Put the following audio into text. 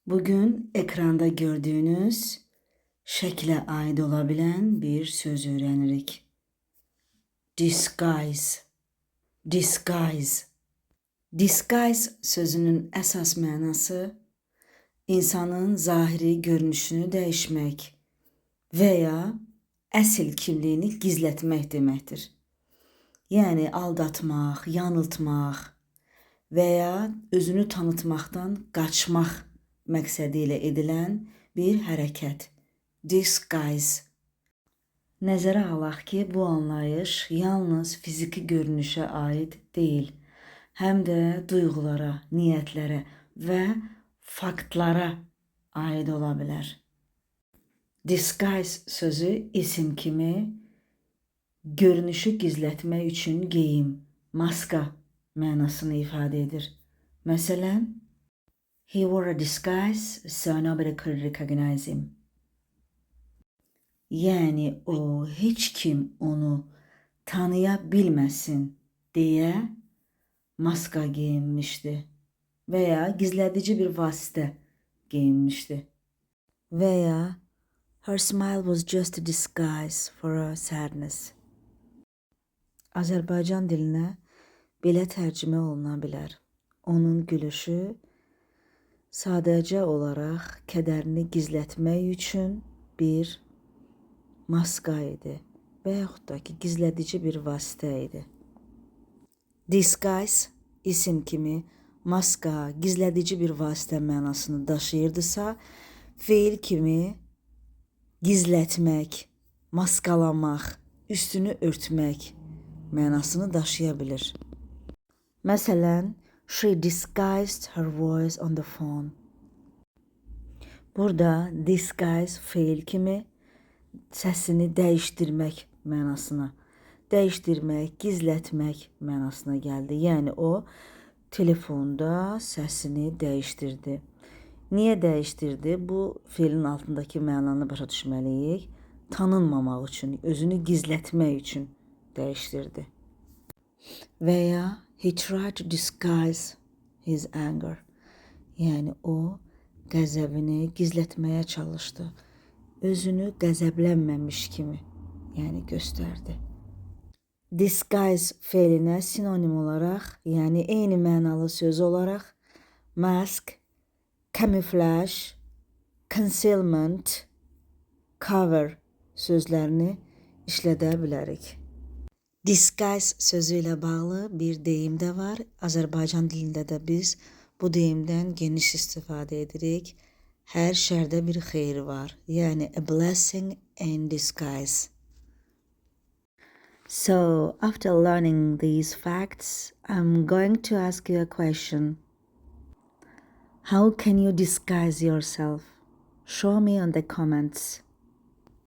Bugün ekranda gördüğünüz şekle ait olabilen bir söz öğrenirik. Disguise. Disguise. Disguise sözünün əsas mənası insanın zahiri görünüşünü dəyişmək və ya əsl kimliyini gizlətmək deməkdir. Yəni aldatmaq, yanıltmaq və ya özünü tanıtmaqdan qaçmaq məqsədi ilə edilən bir hərəkət. Disguise. Nəzərə alaq ki, bu anlayış yalnız fiziki görünüşə aid deyil, həm də duyğulara, niyyətlərə və faktlara aid ola bilər. Disguise sözü isim kimi görünüşü gizlətmək üçün geyim, maska mənasını ifadə edir. Məsələn, he wore a disguise so nobody could recognize him. Yəni o heç kim onu tanıya bilməsin deyə maska geyinmişdi və ya gizlədici bir vasitə geyinmişdi. Və ya her smile was just a disguise for her sadness. Azərbaycan dilinə belə tərcümə oluna bilər. Onun gülüşü sadəcə olaraq kədərini gizlətmək üçün bir maska idi və yaxud da ki, gizlədici bir vasitə idi. Disguise isim kimi maska, gizlədici bir vasitə mənasını daşıyırdısa, feil kimi gizlətmək, maskalamaq, üstünü örtmək mənasını daşıya bilir. Məsələn, she disguised her voice on the phone. Burada disguise feil kimi səsini dəyişdirmək mənasına, dəyişdirmək, gizlətmək mənasına gəldi. Yəni o telefonda səsini dəyişdirdi. Niyə dəyişdirdi? Bu feilin altındakı mənanı başa düşməliyik. Tanınmamaq üçün, özünü gizlətmək üçün dəyişdirdi. Və ya he tried to disguise his anger. Yəni o qəzəbini gizlətməyə çalışdı. Özünü qəzəblənməmiş kimi, yəni göstərdi. Disguise feilinə sinonim olaraq, yəni eyni mənalı söz olaraq mask, camouflage, concealment, cover sözlərini işlədə bilərik. Disguise sözü ilə bağlı bir deyim də var. Azərbaycan dilində də biz bu deyimdən geniş istifadə edirik. Hər şərdə bir xeyir var. Yəni a blessing in disguise. So, after learning these facts, I'm going to ask you a question. How can you disguise yourself? Show me on the comments.